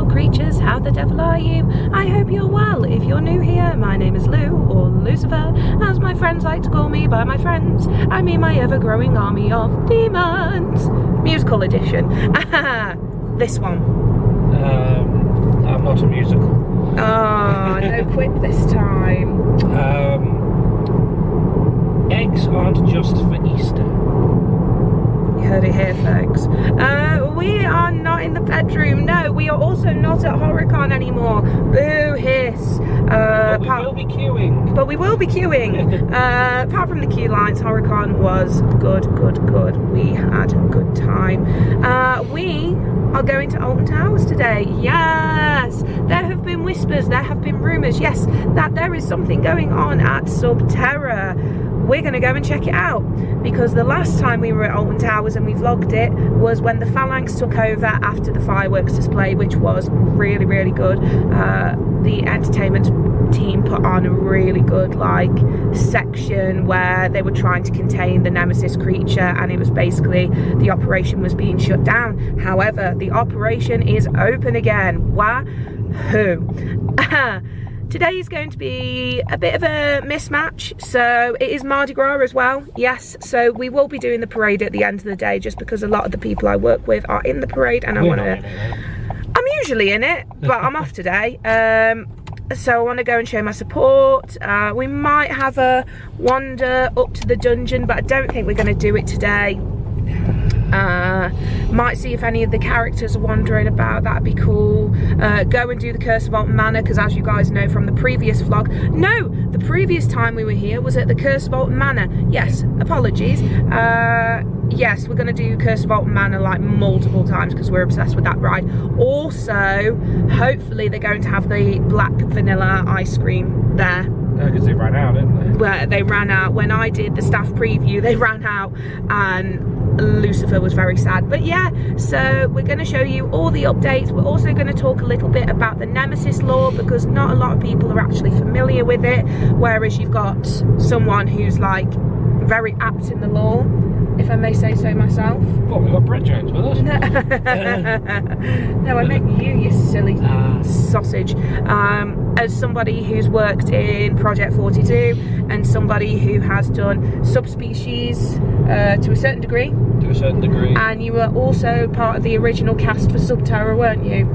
beautiful creatures, how the devil are you? I hope you're well. If you're new here, my name is Lou, or Lucifer, as my friends like to call me. By my friends, I mean my ever-growing army of demons. Musical edition. This one. I'm not a musical. Oh, no quit this time. Eggs aren't just for Easter. You heard it here, folks. We are not in the bedroom. No, we are also not at HorrorCon anymore. Boo hiss. But we will be queuing. But we will be queuing. Apart from the queue lines, HorrorCon was good. We had a good time. We are going to Alton Towers today. Yes, there have been whispers, there have been rumours, yes, that there is something going on at Sub Terra. We're going to go and check it out, because the last time we were at Alton Towers and we vlogged it was when the Phalanx took over after the fireworks display, which was really good. The entertainment team put on a really good section where they were trying to contain the Nemesis creature, and it was basically the operation was being shut down. However, the operation is open again. Wahoo! Today is going to be a bit of a mismatch, so it is Mardi Gras as well, yes, so we will be doing the parade at the end of the day, just because a lot of the people I work with are in the parade, and I'm usually in it, but I'm off today, so I want to go and show my support. We might have a wander up to the dungeon, but I don't think we're going to do it today. Might see if any of the characters are wandering about, that'd be cool. Go and do the Curse of Alton Manor, because as you guys know from the previous vlog, no, the previous time we were here was at the Curse of Alton Manor. Yes, apologies. Yes, we're going to do Curse of Alton Manor multiple times because we're obsessed with that ride. Also, hopefully they're going to have the black vanilla ice cream there. Because they ran out, didn't they? Where they ran out. When I did the staff preview, they ran out, and Loucifer was very sad. But yeah, so we're going to show you all the updates. We're also going to talk a little bit about the Nemesis lore, because not a lot of people are actually familiar with it, whereas you've got someone who's very apt in the lore, if I may say so myself. What, we've got Brett Jones with us? No, I meant you silly sausage. As somebody who's worked in Project 42 and somebody who has done subspecies to a certain degree. To a certain degree. And you were also part of the original cast for Sub Terra, weren't you?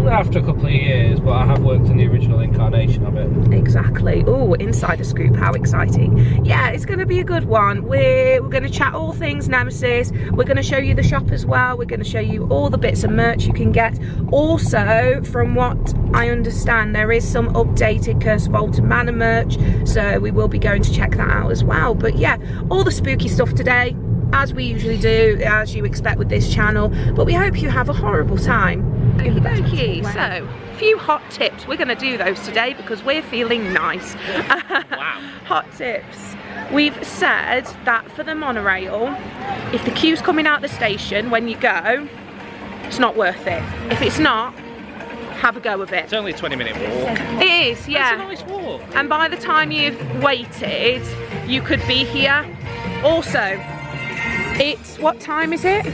After a couple of years, but I have worked in the original incarnation of it. Exactly. Oh, insider scoop, how exciting. Yeah, it's going to be a good one. We're going to chat all things Nemesis. We're going to show you the shop as well. We're going to show you all the bits of merch you can get. Also, from what I understand, there is some updated Curse of Alton Manor merch, so we will be going to check that out as well. But yeah, all the spooky stuff today, as we usually do, as you expect with this channel. But we hope you have a horrible time. Okay, so a few hot tips. We're going to do those today because we're feeling nice. Wow. Hot tips. We've said that for the monorail, if the queue's coming out the station when you go, it's not worth it. If it's not, have a go of it. It's only a 20-minute walk. It is, yeah. It's a nice walk. And by the time you've waited, you could be here. Also, it's, what time is it?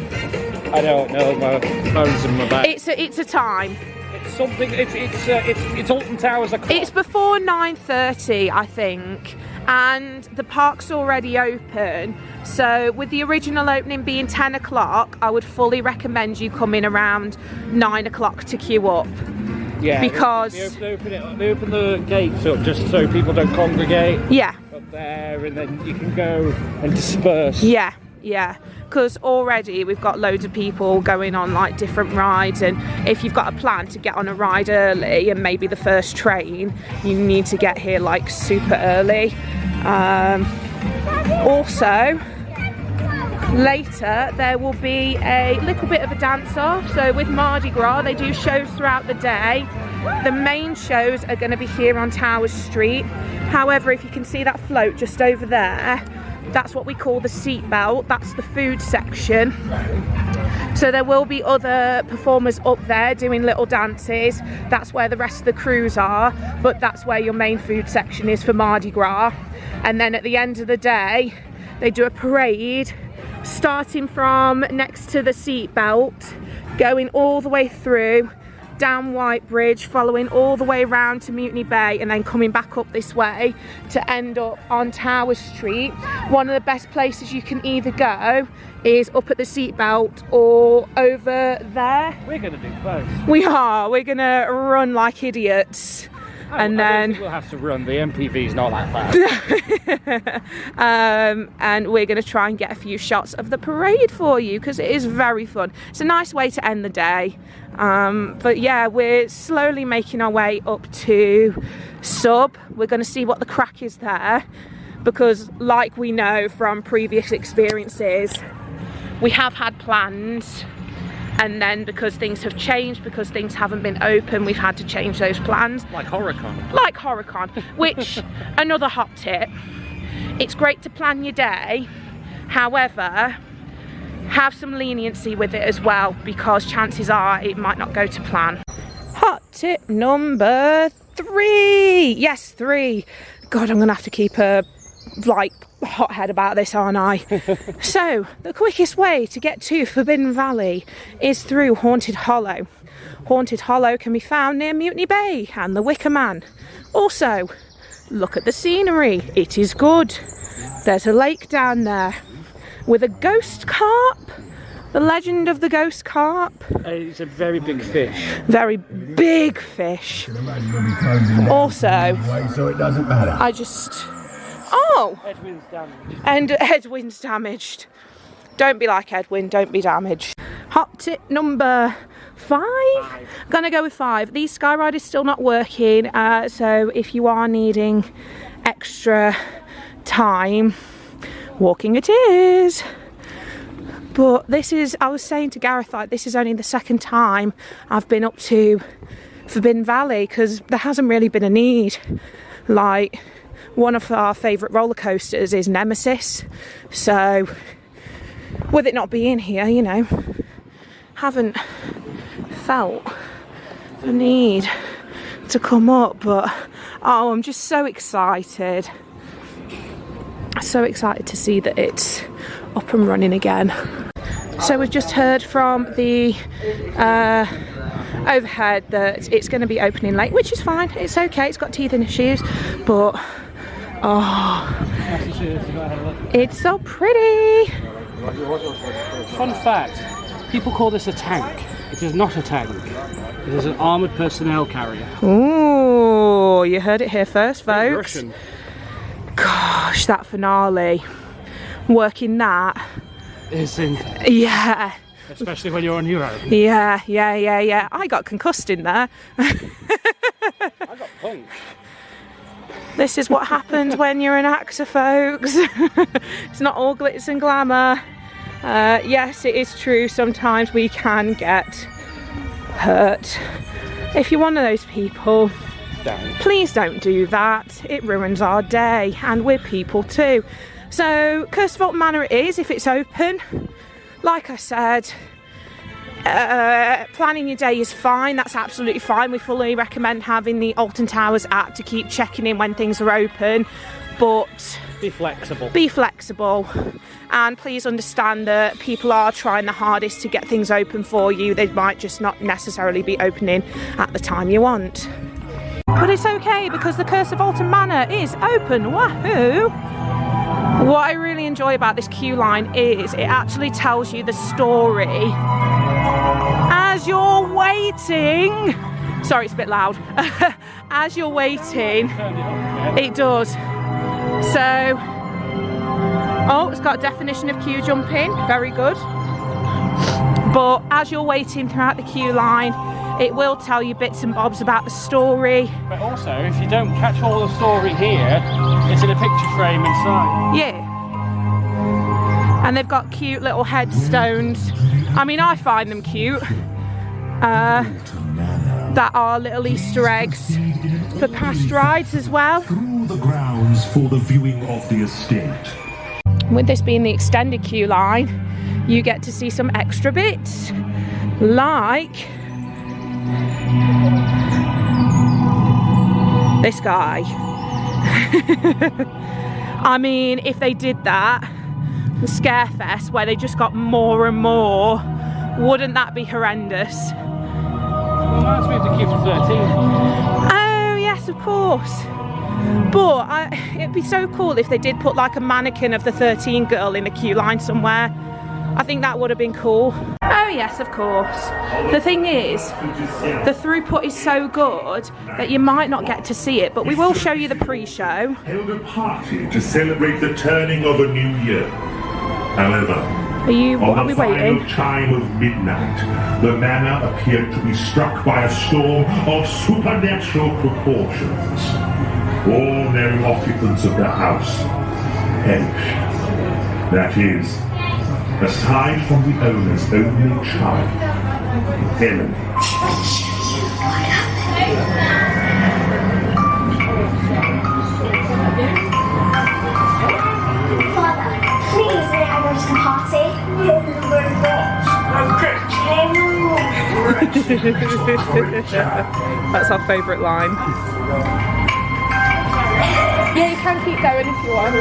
I don't know, my phone's in my bag. It's a time. It's something, it's Alton Towers o'clock. It's before 9:30, I think, and the park's already open. So with the original opening being 10 o'clock, I would fully recommend you come in around 9 o'clock to queue up. Yeah, because they open the gates up just so people don't congregate. Yeah. Up there, and then you can go and disperse. Yeah. Yeah, because already we've got loads of people going on different rides, and if you've got a plan to get on a ride early and maybe the first train, you need to get here super early. Also, later there will be a little bit of a dance off. So with Mardi Gras, they do shows throughout the day. The main shows are going to be here on Towers Street. However, if you can see that float just over there, that's what we call the seat belt. That's the food section. So there will be other performers up there doing little dances. That's where the rest of the crews are, but that's where your main food section is for Mardi Gras. And then at the end of the day, they do a parade starting from next to the seat belt, going all the way through down White Bridge, following all the way around to Mutiny Bay, and then coming back up this way to end up on Tower Street. One of the best places you can either go is up at the seatbelt or over there. We're going to do both. We are. We're going to run like idiots. And then we'll have to run. The MPV's not that fast. and we're going to try and get a few shots of the parade for you, because it is very fun. It's a nice way to end the day. But yeah, we're slowly making our way up to Sub. We're going to see what the crack is there, because like we know from previous experiences, we have had plans, and then because things have changed, because things haven't been open, we've had to change those plans. Like HorrorCon. Like HorrorCon, which, another hot tip, it's great to plan your day, however, have some leniency with it as well, because chances are it might not go to plan. Hot tip number 3. Yes, 3. God, I'm gonna have to keep a hothead about this, aren't I? So the quickest way to get to Forbidden Valley is through Haunted Hollow. Haunted Hollow can be found near Mutiny Bay and the Wicker Man. Also, look at the scenery, it is good. There's a lake down there with a ghost carp. The legend of the ghost carp. It's a very big fish. Very big fish. Also, so it doesn't matter. I just... Oh! Edwin's damaged. And Edwin's damaged. Don't be like Edwin, don't be damaged. Hot tip number 5? Gonna go with 5. The Skyride is still not working, so if you are needing extra time, walking it is. But this is, I was saying to Gareth, like, this is only the 2nd time I've been up to Forbidden Valley, because there hasn't really been a need. Like, one of our favourite roller coasters is Nemesis, so with it not being here, you know, haven't felt the need to come up. But oh, I'm just so excited to see that it's up and running again. So we've just heard from the overhead that it's going to be opening late, which is fine, it's okay, it's got teeth in the shoes, but oh, it's so pretty. Fun fact, people call this a tank. It is not a tank. It is an armoured personnel carrier. Ooh, you heard it here first, folks. Russian. Gosh, that finale, working that. Is in. Yeah. Especially when you're on your own. Yeah. I got concussed in there. I got punched. This is what happens when you're an actor, folks. It's not all glitz and glamour. Yes, it is true, sometimes we can get hurt. If you're one of those people, please don't do that. It ruins our day, and we're people too. So, Curse of Alton Manor it is, if it's open. Like I said, planning your day is fine, that's absolutely fine. We fully recommend having the Alton Towers app to keep checking in when things are open, but be flexible. Be flexible, and please understand that people are trying the hardest to get things open for you. They might just not necessarily be opening at the time you want. But it's okay, because the Curse of Alton Manor is open, wahoo! What I really enjoy about this queue line is it actually tells you the story as you're waiting. Sorry, it's a bit loud. As you're waiting, it does. So, oh, it's got a definition of queue jumping, very good. But as you're waiting throughout the queue line, it will tell you bits and bobs about the story. But also, if you don't catch all the story here, it's in a picture frame inside. Yeah. And they've got cute little headstones. I mean, I find them cute. That are little Easter eggs for past rides as well. Through the grounds for the viewing of the estate. With this being the extended queue line, you get to see some extra bits, like this guy. I mean, if they did that, the Scarefest, where they just got more and more, wouldn't that be horrendous? Reminds me of the queue for 13. Oh yes, of course. But it'd be so cool if they did put like a mannequin of the 13 girl in a queue line somewhere. I think that would have been cool. Oh yes, of course. The thing is, the throughput is so good that you might not get to see it, but we will show you the pre-show. Held a party to celebrate the turning of a new year. However, What are we waiting? on the final chime of midnight, the manor appeared to be struck by a storm of supernatural proportions. All known occupants of the house perished. That is, aside from the owner's only child, Ellen. Father, please may I go to the party? That's our favourite line. Yeah, you can keep going if you want.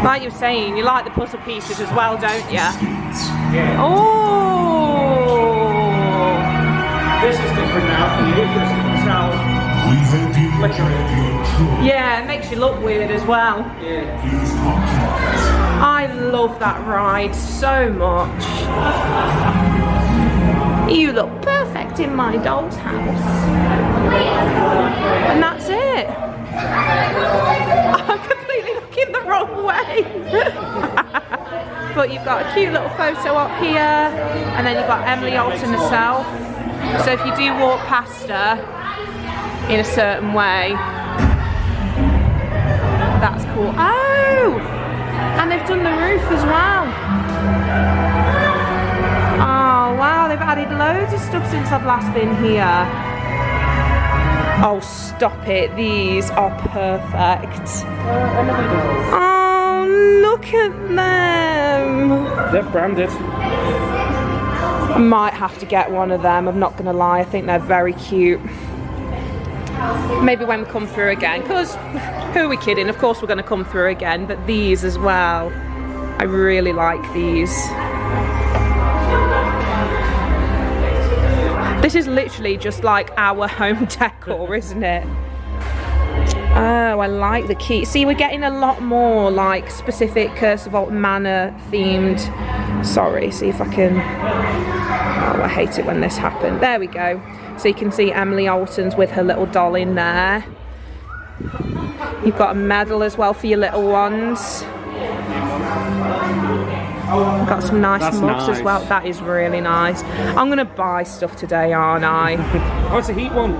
Like you were saying, you like the puzzle pieces as well, don't you? Yeah. Oh! This is different now for you because it's now flickering. Yeah, it makes you look weird as well. Yeah. I love that ride so much. You look perfect in my doll's house. And that's it. I'm completely looking the wrong way. But you've got a cute little photo up here, and then you've got Emily Alton herself. So if you do walk past her in a certain way, that's cool. Oh! And they've done the roof as well. Oh wow, they've added loads of stuff since I've last been here. Oh, stop it. These are perfect. Oh, look at them. They're branded. I might have to get one of them. I'm not going to lie. I think they're very cute. Maybe when we come through again. Because who are we kidding? Of course we're going to come through again. But these as well. I really like these. This is literally just like our home decor, isn't it? Oh, I like the key. See, we're getting a lot more like specific Curse of Alton Manor themed. Sorry, see if I can. Oh, I hate it when this happens. There we go. So you can see Emily Alton's with her little doll in there. You've got a medal as well for your little ones. Got some nice mugs as well. That is really nice. I'm gonna buy stuff today, aren't I? Oh, it's a heat one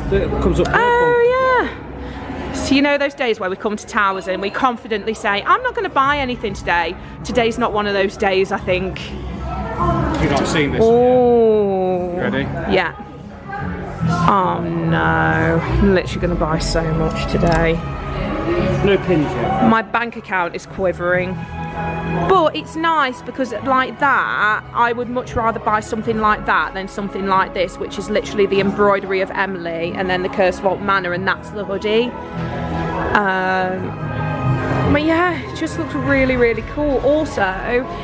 that comes up. Oh yeah. So you know those days where we come to Towers and we confidently say, I'm not gonna buy anything today. Today's not one of those days, I think. You've not seen this. Oh. Ready? Yeah. Oh no. I'm literally gonna buy so much today. No pins yet. My bank account is quivering. But it's nice because like that, I would much rather buy something like that than something like this, which is literally the embroidery of Emily and then the Curse of Alton Manor, and that's the hoodie. But yeah, it just looks really, really cool. Also,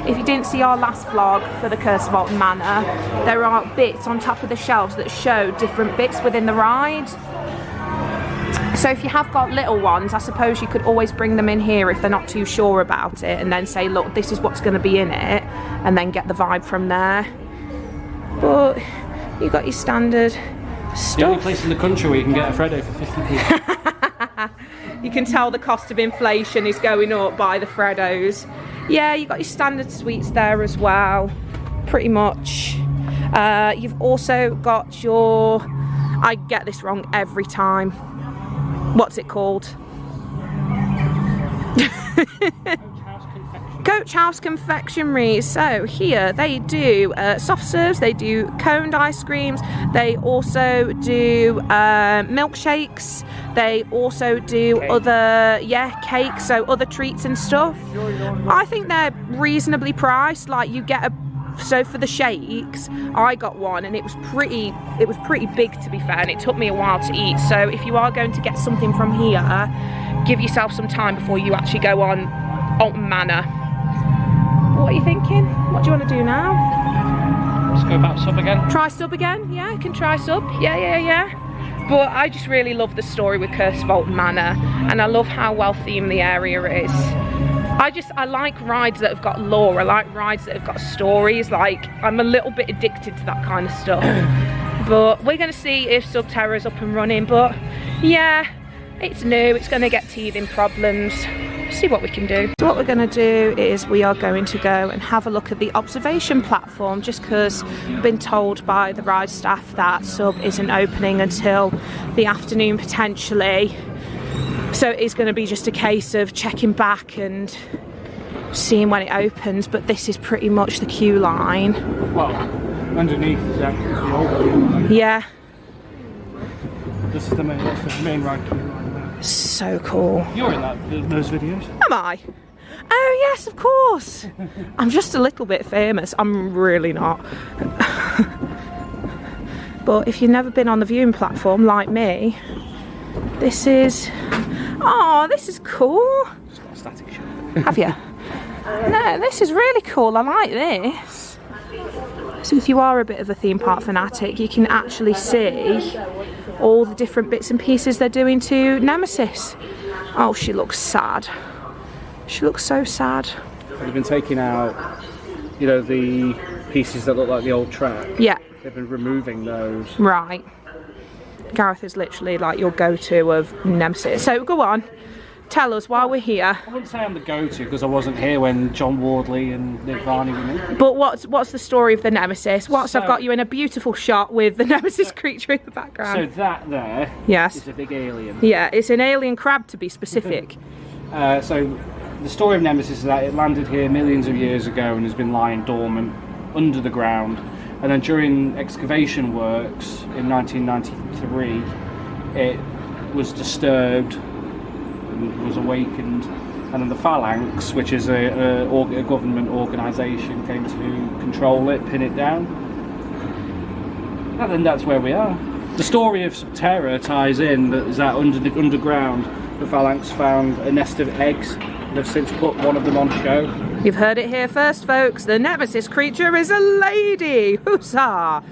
if you didn't see our last vlog for the Curse of Alton Manor, there are bits on top of the shelves that show different bits within the ride. So if you have got little ones, I suppose you could always bring them in here if they're not too sure about it, and then say, look, this is what's going to be in it, and then get the vibe from there. But you got your standard stuff. The only place in the country where you can get a Freddo for 50p. You can tell the cost of inflation is going up by the Freddos. Yeah, you got your standard sweets there as well, pretty much. You've also got your, I get this wrong every time. What's it called? Coach House Confectionery. So here they do soft serves, they do coned ice creams, they also do milkshakes, they also do other cakes, so other treats and stuff. I think they're reasonably priced. Like you get so for the shakes, I got one and it was pretty big, to be fair, and it took me a while to eat. So if you are going to get something from here, give yourself some time before you actually go on Alton Manor. What are you thinking? What do you want to do now? Let's go back sub again. Try sub again? Yeah, I can try sub. Yeah. But I just really love the story with Curse of Alton Manor, and I love how well themed the area is. I like rides that have got lore. I like rides that have got stories. Like, I'm a little bit addicted to that kind of stuff. But we're going to see if Sub Terra's up and running. But yeah, it's new. It's going to get teething problems. See what we can do. So what we're going to do is we are going to go and have a look at the observation platform, just because I've been told by the ride staff that Sub isn't opening until the afternoon potentially. So it's going to be just a case of checking back and seeing when it opens, but this is pretty much the queue line. Well, underneath is actually the old queue line. Yeah. That's the main ride queue line. So cool. You're in those videos. Am I? Oh yes, of course. I'm just a little bit famous. I'm really not. But if you've never been on the viewing platform like me, this is... Oh, this is cool. It's got a static shot. Have you? No, this is really cool. I like this. So if you are a bit of a theme park fanatic, you can actually see all the different bits and pieces they're doing to Nemesis. Oh, she looks sad. She looks so sad. They've been taking out, you know, the pieces that look like the old track. Yeah. They've been removing those. Right. Gareth is literally like your go-to of Nemesis. So go on, tell us why we're here. I wouldn't say I'm the go-to because I wasn't here when John Wardley and Nick Varney were in. But what's the story of the Nemesis? I've got you in a beautiful shot with the Nemesis creature in the background. So that there is a big alien. Yeah, it's an alien crab to be specific. So the story of Nemesis is that it landed here millions of years ago and has been lying dormant under the ground. And then during excavation works in 1993, it was disturbed and was awakened. And then the Phalanx, which is a government organisation, came to control it, pin it down. And then that's where we are. The story of Sub Terra ties in that under the underground, the Phalanx found a nest of eggs and have since put one of them on show. You've heard it here first, folks. The Nemesis creature is a lady. Huzzah!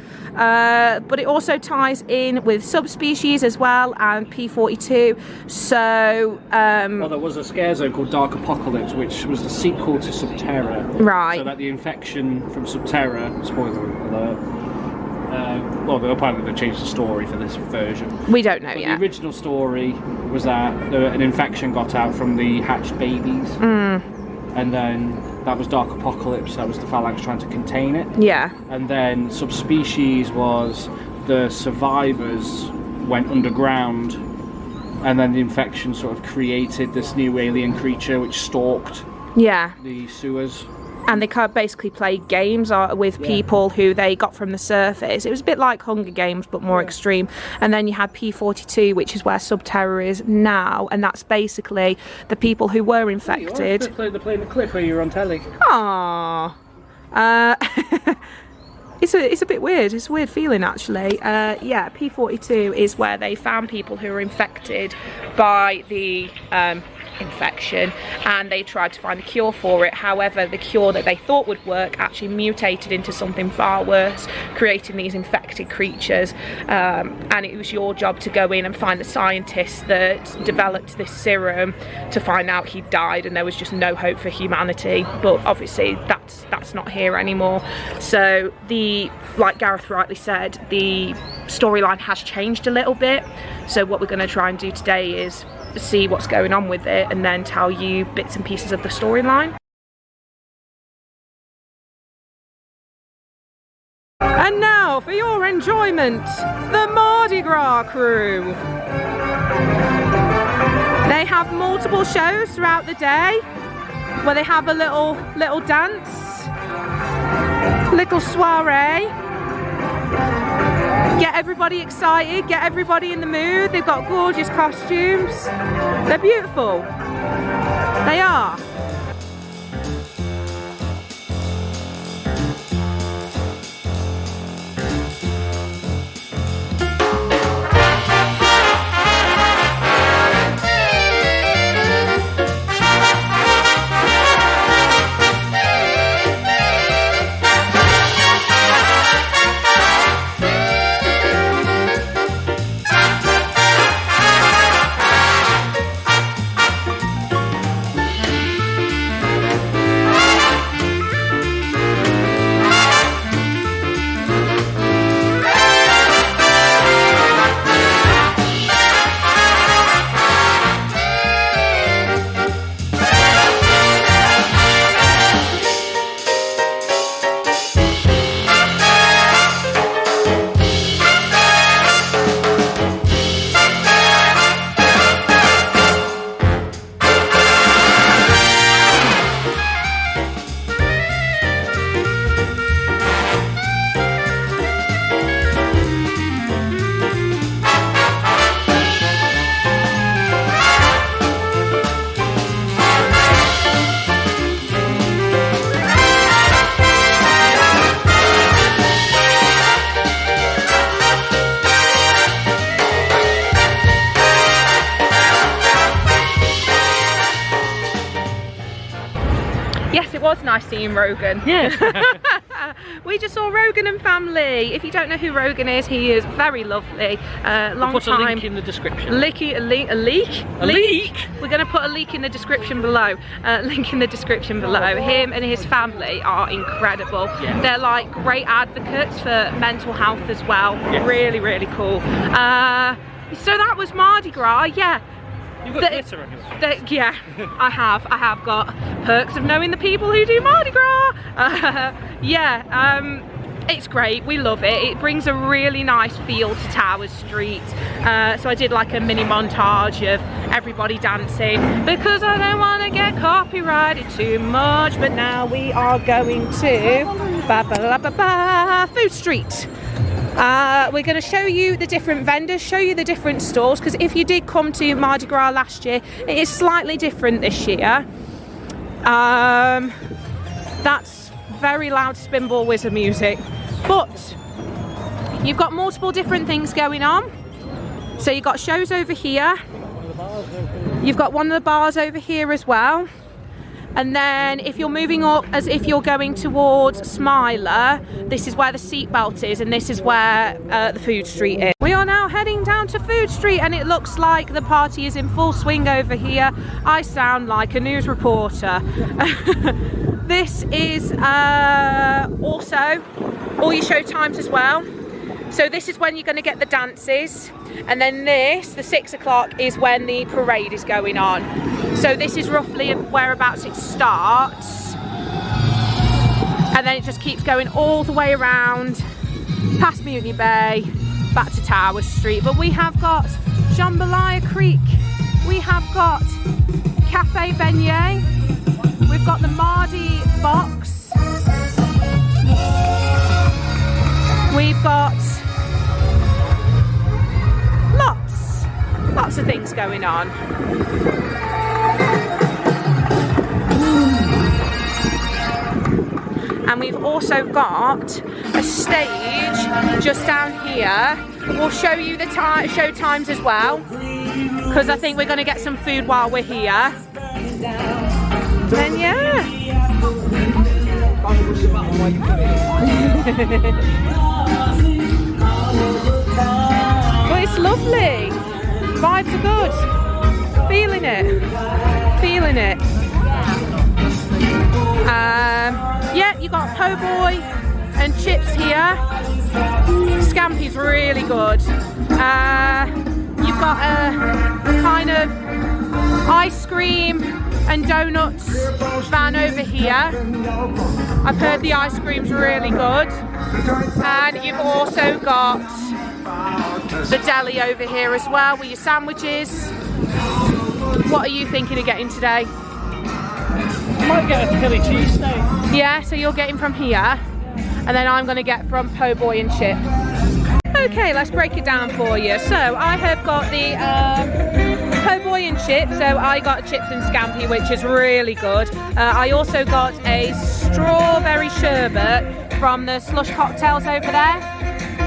But it also ties in with subspecies as well and P42. So well, there was a scare zone called Dark Apocalypse, which was the sequel to Sub Terra. Right. So that the infection from Sub Terra, spoiler alert, well, apparently they've changed the story for this version. We don't know yet. The original story was that an infection got out from the hatched babies. And then that was Dark Apocalypse, that was the Phalanx trying to contain it. Yeah. And then subspecies was the survivors went underground, and then the infection sort of created this new alien creature which stalked the sewers. And they kind of basically played games with people who they got from the surface. It was a bit like Hunger Games, but more extreme. And then you had P42, which is where Sub Terra is now, and that's basically the people who were infected. They're playing the clip where you were on telly. Aww. It's a bit weird. It's a weird feeling, actually. Yeah, P42 is where they found people who were infected by the infection, and they tried to find a cure for it. However, the cure that they thought would work actually mutated into something far worse, creating these infected creatures. And it was your job to go in and find the scientist that developed this serum to find out he died and there was just no hope for humanity. But obviously that's not here anymore. So like Gareth rightly said, the storyline has changed a little bit. So what we're going to try and do today is see what's going on with it and then tell you bits and pieces of the storyline. And now for your enjoyment, the Mardi Gras crew. They have multiple shows throughout the day. where they have a little dance, little soiree. Get everybody excited, get everybody in the mood. They've got gorgeous costumes. They're beautiful. They are. Yes, it was nice seeing Rogan. Yeah. We just saw Rogan and family. If you don't know who Rogan is, he is very lovely. Long Put time. a link in the description. A leak? A leak? We're going to put a link in the description below. Link in the description below. Him and his family are incredible. Yeah. They're like great advocates for mental health as well. Yeah. Really, really cool. So that was Mardi Gras. Yeah. You've got glitter on your face. Yeah, I have got perks of knowing the people who do Mardi Gras. It's great, we love it. It brings a really nice feel to Tower Street. So I did like a mini montage of everybody dancing because I don't want to get copyrighted too much. But now we are going to Food Street. We're going to show you the different vendors, show you the different stores, because if you did come to Mardi Gras last year, it is slightly different this year. That's very loud Spinball Wizard music, but you've got multiple different things going on. So you've got shows over here, you've got one of the bars over here as well. And then if you're moving up, as if you're going towards Smiler, this is where the seatbelt is, and this is where the Food Street is. We are now heading down to Food Street, and it looks like the party is in full swing over here. I sound like a news reporter. This is also all your show times as well. So this is when you're going to get the dances, and then this, the 6 o'clock, is when the parade is going on. So this is roughly whereabouts it starts, and then it just keeps going all the way around, past Mutiny Bay, back to Tower Street. But we have got Jambalaya Creek, we have got Cafe Beignet, we've got the Mardi Box, we've got lots of things going on. And we've also got a stage just down here. We'll show you the show times as well, because I think we're going to get some food while we're here. And yeah. Well, it's lovely. Vibes are good. Feeling it. Feeling it. Yeah, you got po' boy and chips here. Scampi's really good. You've got a kind of ice cream and donuts van over here. I've heard the ice cream's really good. And you've also got the deli over here as well with your sandwiches. What are you thinking of getting today? might get a Philly cheesesteak. Yeah, so you're getting from here, and then I'm going to get from Po' Boy and chips. Okay, let's break it down for you. So I have got the Po' Boy and chips. So I got chips and scampi, which is really good. I also got a strawberry sherbet from the slush cocktails over there.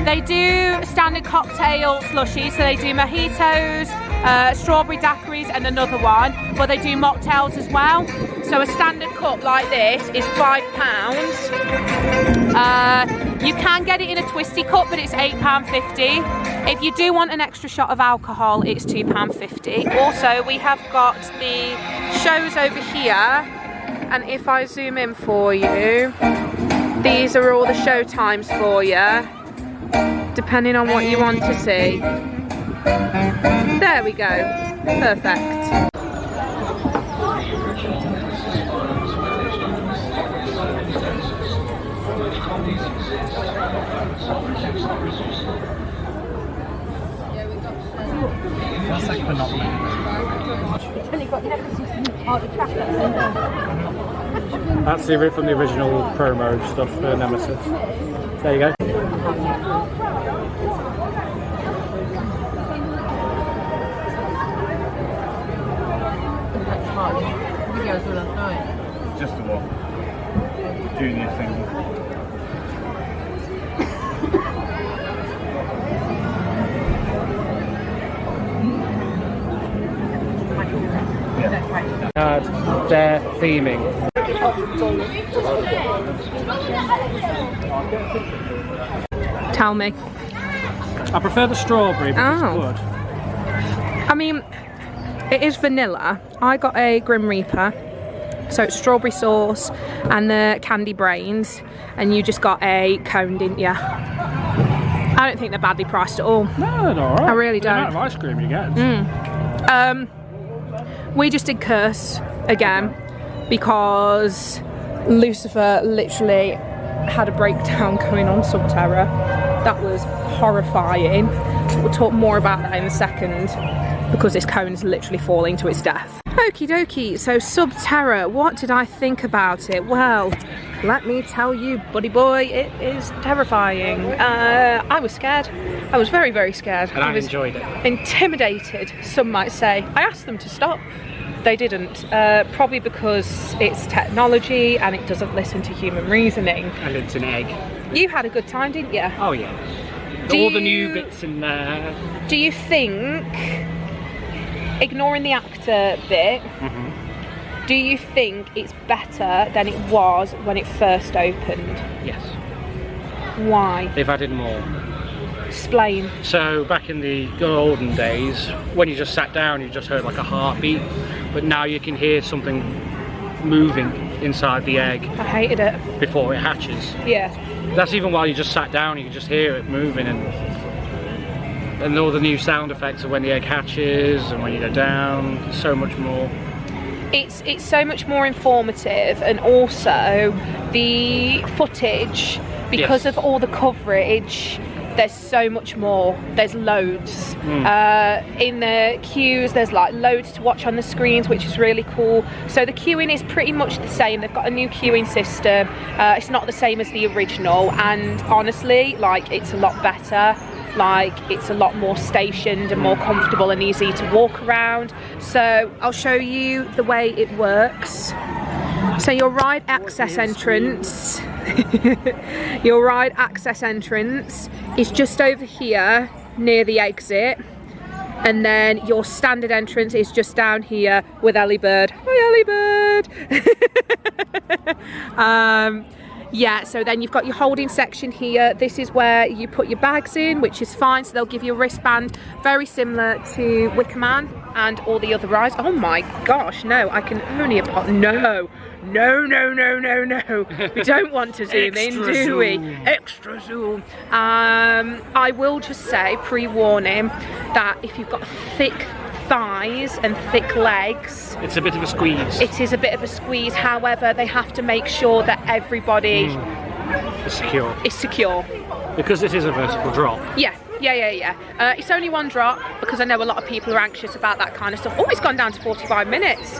They do standard cocktail slushies, so they do mojitos, strawberry daiquiris and another one, but they do mocktails as well. So a standard cup like this is £5. You can get it in a twisty cup, but it's £8.50. If you do want an extra shot of alcohol, it's £2.50. Also, we have got the shows over here, and if I zoom in for you, these are all the show times for you, depending on what you want to see. There we go. Perfect. That's like phenomenal. That's from the original promo stuff for Nemesis. There you go. Just a what? Junior thing. Their theming. Tell me. I prefer the strawberry, but it's good. I mean, it is vanilla. I got a Grim Reaper, so it's strawberry sauce and the candy brains, and you just got a cone, didn't you? I don't think they're badly priced at all. No, they're alright. I really don't. The amount of ice cream you get. We just did curse again because Loucifer literally had a breakdown going on Sub Terra. That was horrifying. We'll talk more about that in a second because this cone is literally falling to its death. Okie dokie, so Sub Terra, what did I think about it? Well, let me tell you, buddy boy, it is terrifying. I was scared. I was very, very scared. And I enjoyed it. Intimidated, some might say. I asked them to stop. They didn't. Probably because it's technology and it doesn't listen to human reasoning. And it's an egg. You had a good time, didn't you? Oh yeah. All the new bits in there. Do you think, ignoring the actor bit, do you think it's better than it was when it first opened? Yes. Why? They've added more. Explain. So back in the good olden days, when you just sat down, you just heard like a heartbeat, but now you can hear something moving inside the egg. I hated it. Before it hatches. Yeah. That's even while you just sat down, you can just hear it moving, and all the new sound effects of when the egg hatches and when you go down, so much more. It's so much more informative, and also the footage, because of all the coverage, there's so much more. There's loads. In the queues, there's like loads to watch on the screens, which is really cool. So the queuing is pretty much the same. They've got a new queuing system. It's not the same as the original, and honestly, like, it's a lot better. Like, it's a lot more stationed and more comfortable and easy to walk around. So I'll show you the way it works. So your ride access entrance your ride access entrance is just over here near the exit, and then your standard entrance is just down here with Ellie Bird. Hi Ellie Bird. Yeah, so then you've got your holding section here. This is where you put your bags in, which is fine. So they'll give you a wristband, very similar to Wicker Man and all the other rides. Oh my gosh, no, I can only no. We don't want to zoom in, do we? Extra zoom. I will just say, pre-warning, that if you've got thick thighs and thick legs, it's a bit of a squeeze. It is a bit of a squeeze. However, they have to make sure that everybody is secure. Because this is a vertical drop. Yeah. It's only one drop because I know a lot of people are anxious about that kind of stuff. Oh, it's gone down to 45 minutes.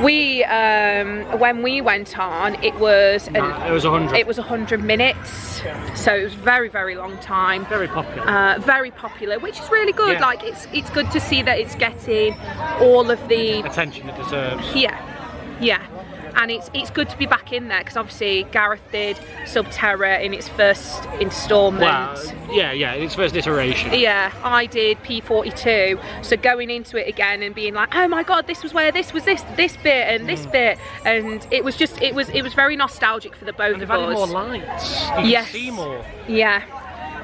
We when we went on, it was 100. It was 100 minutes, so it was very, very long time. Very popular. Very popular, which is really good. Yeah. Like it's good to see that it's getting all of the attention it deserves. Yeah, yeah. And it's good to be back in there, because obviously Gareth did Sub Terra in its first instalment. Well, yeah, its first iteration. Yeah, I did P42. So going into it again and being like, oh my god, this was where this was this bit and this bit, and it was just it was very nostalgic for the both And of they've added us. more lights. You can see more. Yeah.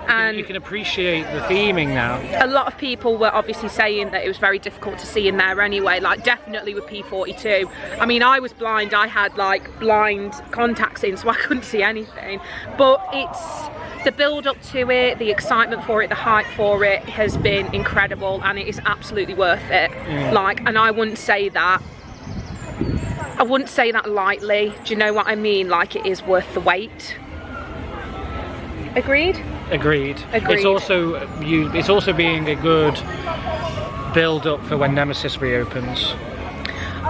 And you can appreciate the theming now. a lot of people were obviously saying that it was very difficult to see in there anyway, like definitely with P42. I mean, I was blind, I had like blind contacts in, so I couldn't see anything. But it's the build up to it, the excitement for it, the hype for it has been incredible, and it is absolutely worth it. Yeah. Like, and I wouldn't say that lightly. Do you know what I mean? Like, it is worth the wait. Agreed? Agreed. Agreed. It's also being a good build up for when Nemesis reopens.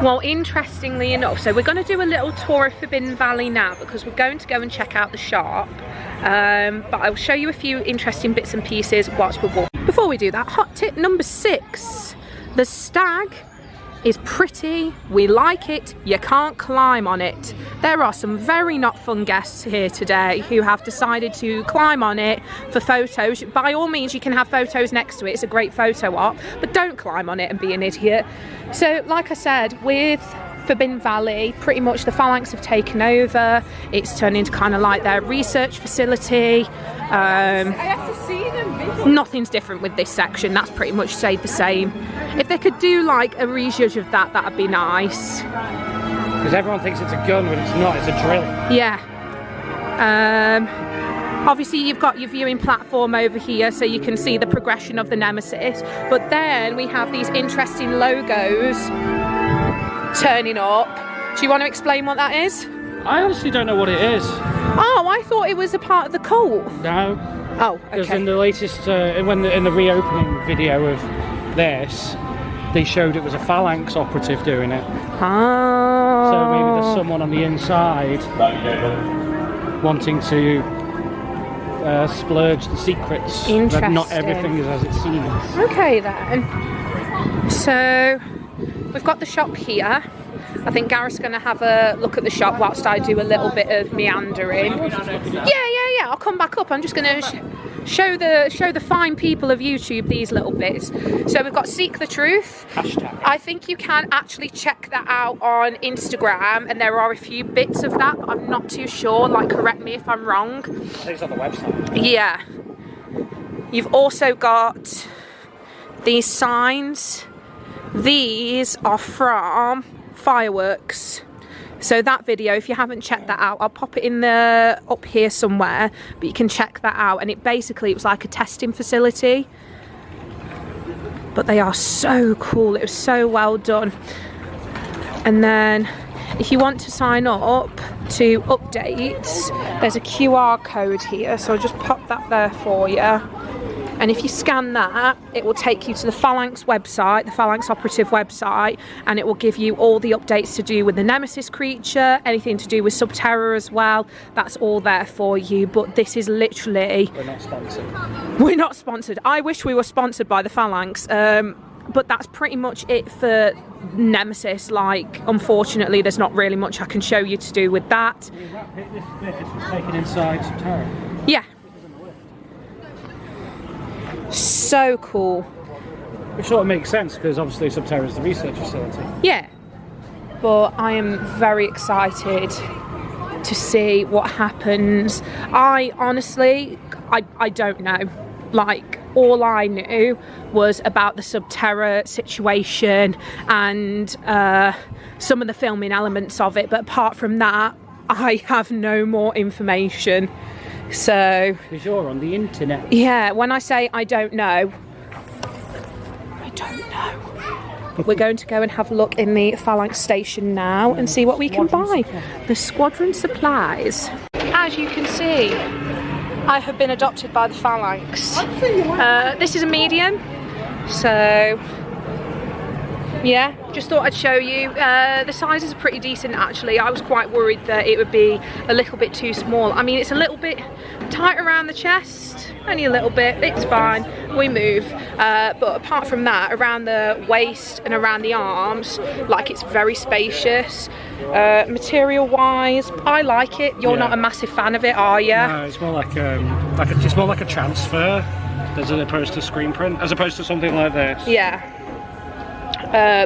Well, interestingly enough, so we're going to do a little tour of Forbidden Valley now, because we're going to go and check out the shop. But I'll show you a few interesting bits and pieces whilst we're walking. Before we do that, hot tip number 6. The stag is pretty, we like it, you can't climb on it. There are some very not fun guests here today who have decided to climb on it for photos. By all means, you can have photos next to it, it's a great photo op, but don't climb on it and be an idiot. So like I said, with Forbidden Valley, pretty much the Phalanx have taken over. It's turned into kind of like their research facility. I have to see them. Nothing's different with this section, that's pretty much stayed the same. If they could do like a rejudge of that, that'd be nice. Because everyone thinks it's a gun, but it's not, it's a drill. Yeah. Obviously you've got your viewing platform over here, so you can see the progression of the Nemesis, but then we have these interesting logos turning up. Do you want to explain what that is? I honestly don't know what it is. Oh, I thought it was a part of the cult. No. Oh, Because okay. in the latest, in the reopening video of this, they showed it was a Phalanx operative doing it. Oh. So maybe there's someone on the inside wanting to splurge the secrets. That not everything is as it seems. Okay then. So we've got the shop here. I think Gareth's going to have a look at the shop whilst I do a little bit of meandering. Yeah. I'll come back up. I'm just going to show the fine people of YouTube these little bits. So we've got Seek the Truth. Hashtag. I think you can actually check that out on Instagram, and there are a few bits of that, but I'm not too sure. Like, correct me if I'm wrong. I think it's on the website. Yeah. You've also got these signs. These are from Fireworks. So that video, if you haven't checked that out, I'll pop it in the up here somewhere, but you can check that out. And it was like a testing facility, but they are so cool. It was so well done. And then if you want to sign up to updates, there's a QR code here, so I'll just pop that there for you. And if you scan that, it will take you to the Phalanx website, the Phalanx operative website, and it will give you all the updates to do with the Nemesis creature, anything to do with Sub Terra as well. That's all there for you, but this is literally... We're not sponsored. We're not sponsored. I wish we were sponsored by the Phalanx, but that's pretty much it for Nemesis. Like, unfortunately, there's not really much I can show you to do with that. This bit is taken inside Sub Terra. Yeah. So cool. Which sort of makes sense, because obviously Sub Terra is the research facility. Yeah, but I am very excited to see what happens. I honestly, I don't know. Like, all I knew was about the Sub Terra situation and some of the filming elements of it, but apart from that, I have no more information. So, Because you're on the internet. yeah, when I say I don't know, I don't know. We're going to go and have a look in the Phalanx station now and see what we can buy. The squadron supplies. As you can see, I have been adopted by the Phalanx. This is a medium, so Yeah, just thought I'd show you. The sizes are pretty decent actually. I was quite worried that it would be a little bit too small. I mean, it's a little bit tight around the chest, only a little bit, it's fine, we move. But apart from that, around the waist and around the arms, like it's very spacious. Material wise, I like it. You're not a massive fan of it, are you? No, it's more like it's more like a transfer as opposed to screen print, as opposed to something like this. Yeah.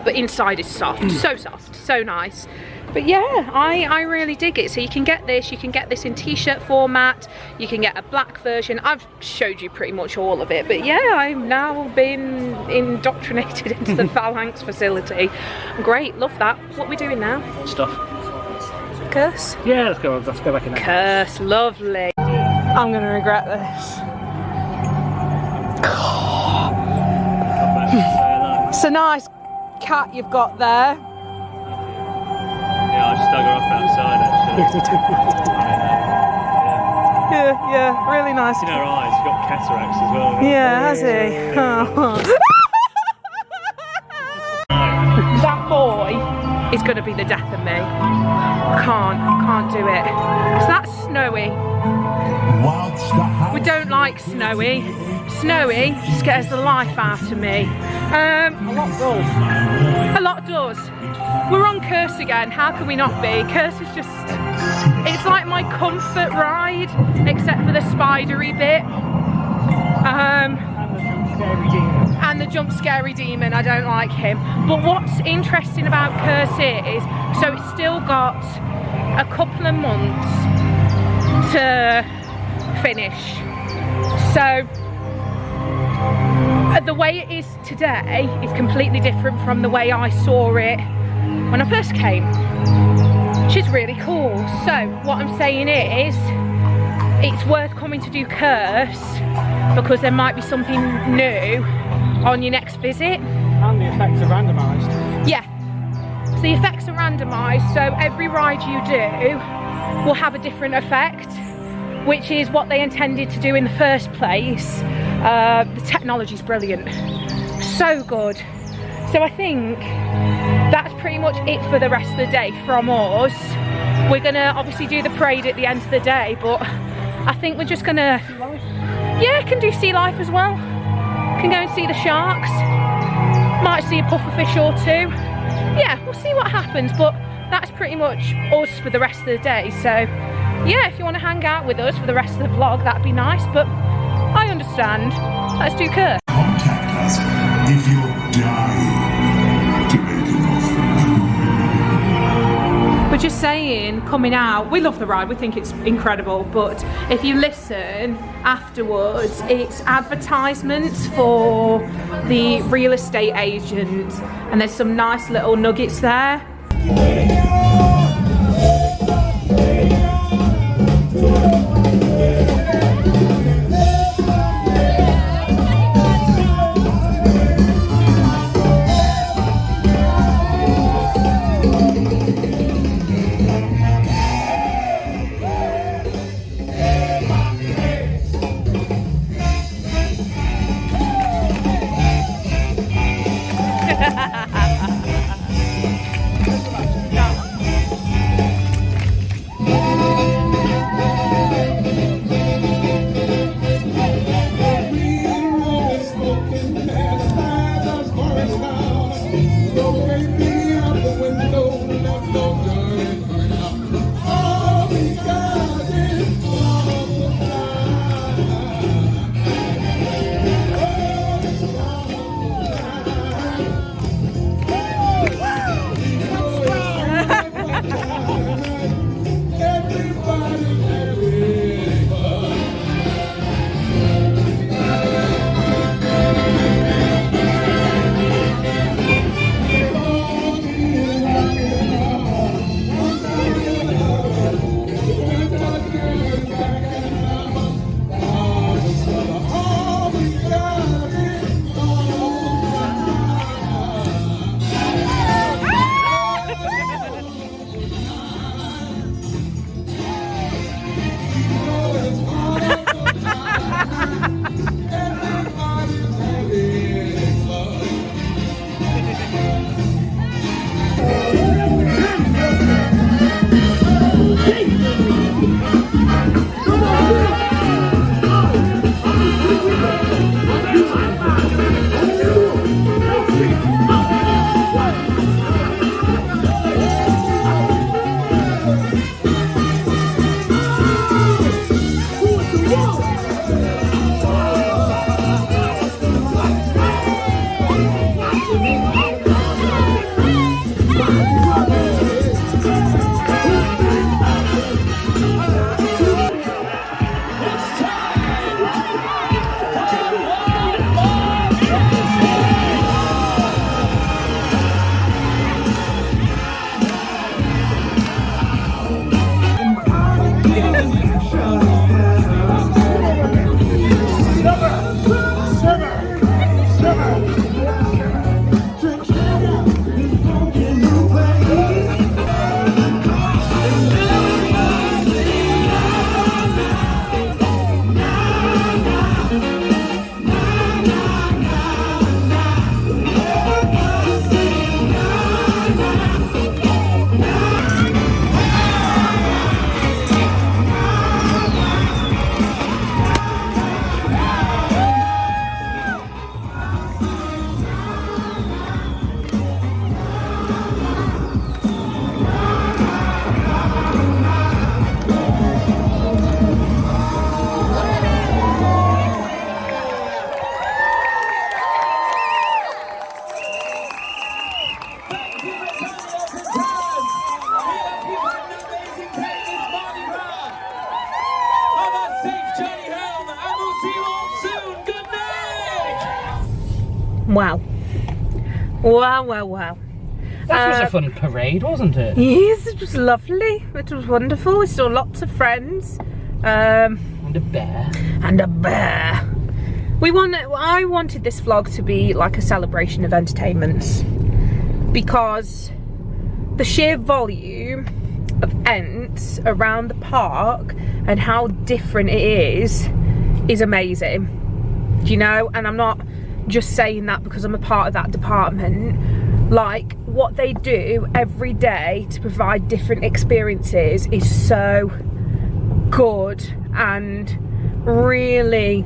But inside is soft, so soft, so nice. But yeah, I really dig it. So you can get this in t-shirt format, you can get a black version. I've showed you pretty much all of it, but yeah, I've now been indoctrinated into the Phalanx facility. Great, love that. What are we doing now? Stuff. Curse? Yeah, let's go back in there. Curse, lovely. I'm gonna regret this. It's a nice cat you've got there. Yeah, I just dug her up outside actually. Yeah, really nice. In her eyes, she's got cataracts as well. Yeah, has he? Oh. That boy is going to be the death of me. I can't do it. So that's Snowy. We don't like Snowy. Snowy scares the life out of me. A lot does. We're on Curse again, how can we not be? Curse is just, it's like my comfort ride, except for the spidery bit. And the jump scary demon, I don't like him. But what's interesting about Curse is, so it's still got a couple of months to finish. So, the way it is today is completely different from the way I saw it when I first came. She's really cool. So what I'm saying is, it's worth coming to do Curse because there might be something new on your next visit. And the effects are randomised. Yeah, so the effects are randomised, so every ride you do will have a different effect, which is what they intended to do in the first place. The technology's brilliant, so good. So I think that's pretty much it for the rest of the day from us. We're gonna obviously do the parade at the end of the day, but I think we're just gonna, yeah, can do sea life as well. Can go and see the sharks. Might see a pufferfish or two. Yeah, we'll see what happens, but that's pretty much us for the rest of the day. So yeah, if you want to hang out with us for the rest of the vlog, that'd be nice, but I understand. Let's do Curse. Contact us if you're dying to make an offer. We're just saying, coming out, we love the ride, we think it's incredible, but if you listen afterwards, it's advertisements for the real estate agent, and there's some nice little nuggets there. Wow. Wow, wow, wow. That was a fun parade, wasn't it? Yes, it was lovely. It was wonderful. We saw lots of friends. And a bear. And a bear. I wanted this vlog to be like a celebration of entertainment, because the sheer volume of Ents around the park and how different it is amazing. Do you know? And I'm not just saying that because I'm a part of that department. Like, what they do every day to provide different experiences is so good and really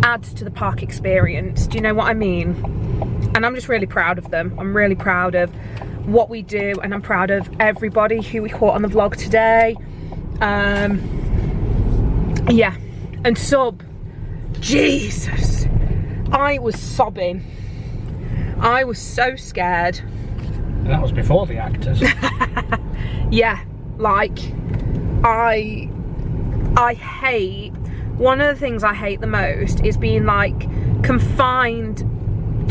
adds to the park experience. Do you know what I mean? And I'm just really proud of them. I'm really proud of what we do, and I'm proud of everybody who we caught on the vlog today. Yeah. And Sub, Jesus, I was sobbing. I was so scared. And that was before the actors. Yeah, like, I hate, one of the things I hate the most is being like confined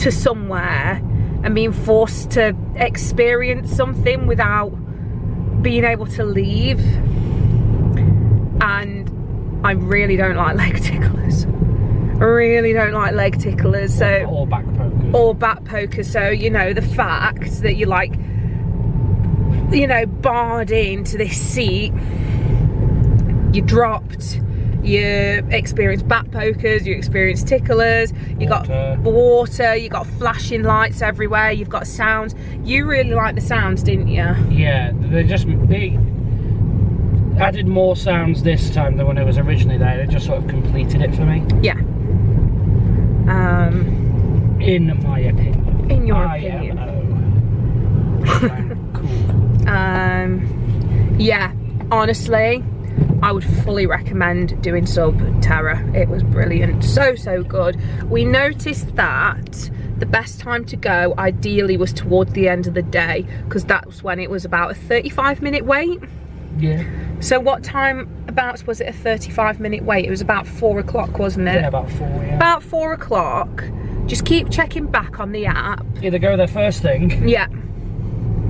to somewhere and being forced to experience something without being able to leave. And I really don't like leg ticklers. I really don't like leg ticklers. So, or back pokers. Or back pokers. So, you know, the fact that you're like, you know, barred into this seat, you dropped, you experienced back pokers, you experienced ticklers, you got water, you got flashing lights everywhere, you've got sounds. You really liked the sounds, didn't you? Yeah, they added more sounds this time than when it was originally there. They just sort of completed it for me. Yeah. In my opinion. In your opinion. Cool. Yeah, honestly, I would fully recommend doing Sub Terra. It was brilliant. So, so good. We noticed that the best time to go ideally was towards the end of the day, because that's when it was about a 35-minute wait. Yeah. So what time about was it a 35-minute wait? It was about 4 o'clock, wasn't it? Yeah, about 4, yeah. About 4 o'clock. Just keep checking back on the app. Either go there first thing. Yeah.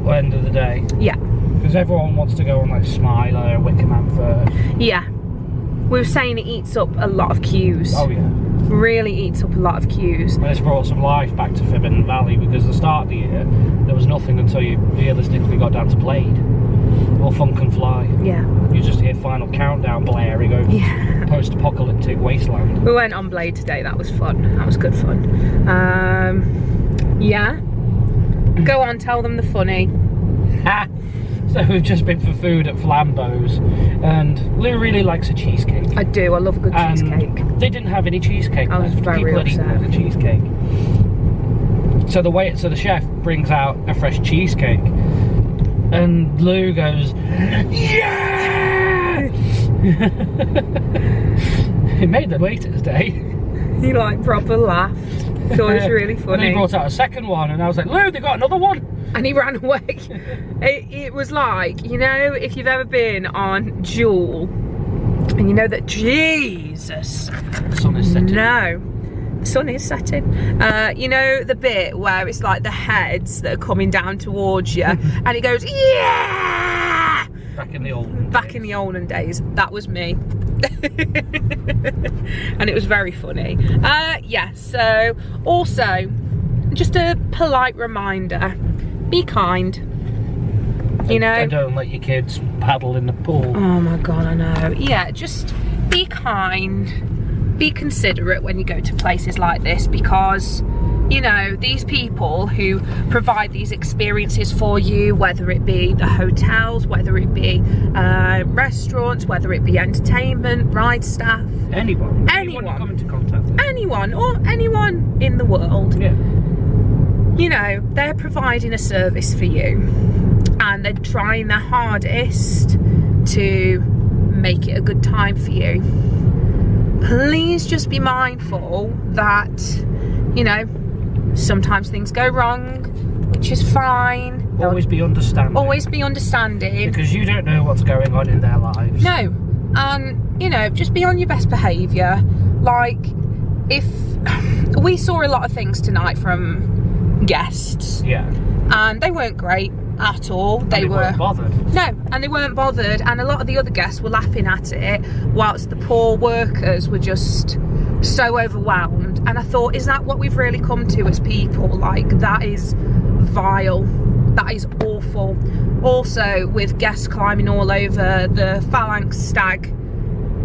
Or end of the day. Yeah. Because everyone wants to go on like Smiler, Wickerman first. Yeah. We were saying it eats up a lot of queues. Oh yeah. Really eats up a lot of queues. And it's brought some life back to Fibbin Valley, because at the start of the year there was nothing until you realistically got down to Blade or Funk and Fly. Yeah. You just hear Final Countdown blaring over post-apocalyptic wasteland. We went on Blade today. That was fun. That was good fun. Yeah. Go on, tell them the funny. So we've just been for food at Flambeau's, and Lou really likes a cheesecake. I do. I love a good cheesecake. They didn't have any cheesecake. I was very People had eaten upset. all the cheesecake. So the chef brings out a fresh cheesecake, and Lou goes, yeah! It made the waiter's day. He like proper laughed. It was really funny. And he brought out a second one, and I was like, Lou, they got another one. And he ran away. It was like, you know, if you've ever been on Jewel, and you know that, Jesus. The sun is setting. No. The sun is setting. You know the bit where it's like the heads that are coming down towards you, and it goes, yeah! Back in the olden days. Back in the olden days. That was me. And it was very funny. Yeah, so also, just a polite reminder, be kind. You know? And don't let your kids paddle in the pool. Oh my God, I know. Yeah, just be kind, be considerate when you go to places like this, because you know, these people who provide these experiences for you, whether it be the hotels, whether it be restaurants, whether it be entertainment, ride staff, anyone you come into contact with. Anyone in the world, yeah. You know, they're providing a service for you, and they're trying their hardest to make it a good time for you. Please just be mindful that, you know, sometimes things go wrong, which is fine. Always be understanding. Always be understanding. Because you don't know what's going on in their lives. No. And, you know, just be on your best behaviour. Like, if we saw a lot of things tonight from guests. Yeah. And they weren't great at all. They weren't bothered. No, and they weren't bothered. And a lot of the other guests were laughing at it, whilst the poor workers were just so overwhelmed. And I thought, is that what we've really come to as people? Like, that is vile. That is awful. Also, with guests climbing all over the phalanx stag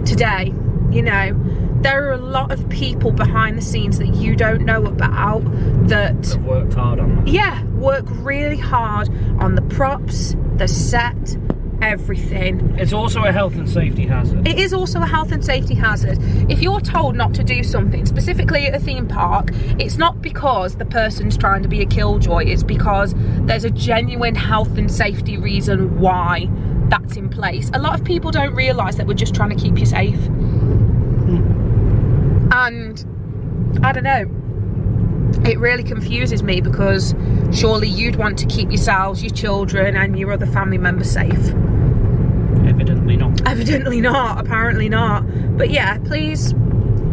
today, you know, there are a lot of people behind the scenes that you don't know about that worked hard on that. Yeah, work really hard on the props, the set, everything. It's also a health and safety hazard. It is also a health and safety hazard. If you're told not to do something, specifically at a theme park, it's not because the person's trying to be a killjoy, it's because there's a genuine health and safety reason why that's in place. A lot of people don't realise that we're just trying to keep you safe. And I don't know, it really confuses me, because surely you'd want to keep yourselves, your children and your other family members safe. Evidently not. Evidently not, apparently not. But yeah, please,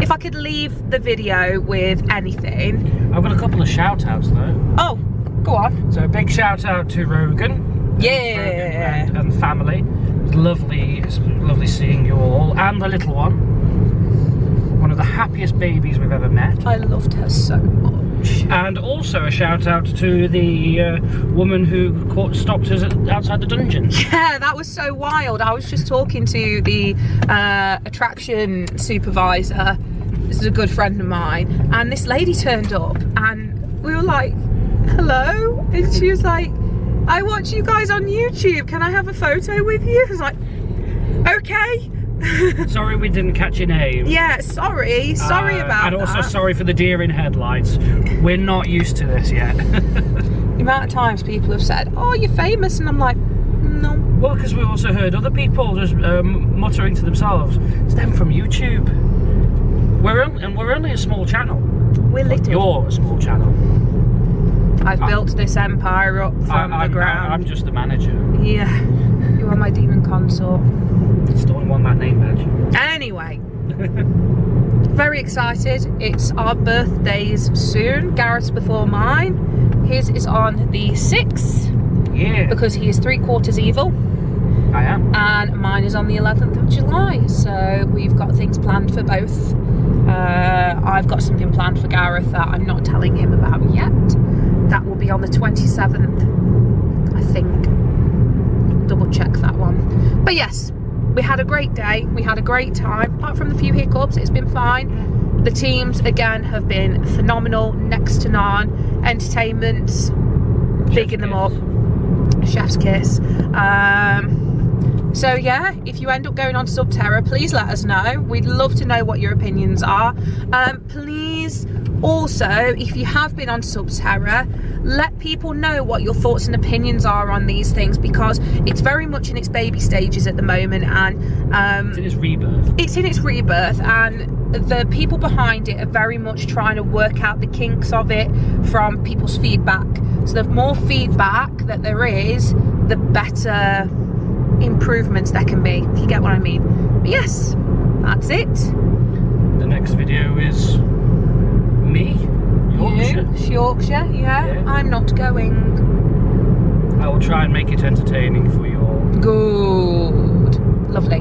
if I could leave the video with anything. I've got a couple of shout outs though. Oh, go on. So a big shout out to Rogan. Yeah. Rogan and family. It was lovely seeing you all. And the little one. One of the happiest babies we've ever met. I loved her so much. And also a shout out to the woman who stopped us outside the dungeon. Yeah, that was so wild. I was just talking to the attraction supervisor. This is a good friend of mine. And this lady turned up and we were like, hello? And she was like, I watch you guys on YouTube. Can I have a photo with you? I was like, okay. Sorry we didn't catch your name. Yeah, sorry about that. And also sorry for the deer in headlights. We're not used to this yet. The amount of times people have said, oh, you're famous, and I'm like, no. Well, because we also heard other people just muttering to themselves, it's them from YouTube. We're only a small channel. We're little. You're a small channel. I've built this empire up from the ground. I'm just the manager. Yeah, you are my demon consort. Still don't want that name badge. Anyway, very excited. It's our birthdays soon. Gareth's before mine. His is on the 6th. Yeah. Because he is 3/4 evil. I am. And mine is on the 11th of July. So we've got things planned for both. I've got something planned for Gareth that I'm not telling him about yet. That will be on the 27th, I think. Double check that one. But yes, we had a great day. We had a great time. Apart from the few hiccups, it's been fine. The teams, again, have been phenomenal. Next to none. Entertainment's bigging them up. Chef's kiss. So yeah, if you end up going on Sub Terra, please let us know. We'd love to know what your opinions are. Please also, if you have been on Sub Terra, let people know what your thoughts and opinions are on these things, because it's very much in its baby stages at the moment, and it's in its rebirth. It's in its rebirth, and the people behind it are very much trying to work out the kinks of it from people's feedback. So the more feedback that there is, the better improvements there can be, if you get what I mean. But yes, that's it. The next video is me, Yorkshire. Yorkshire, yeah. I'm not going. I will try and make it entertaining for you all. Good. Lovely.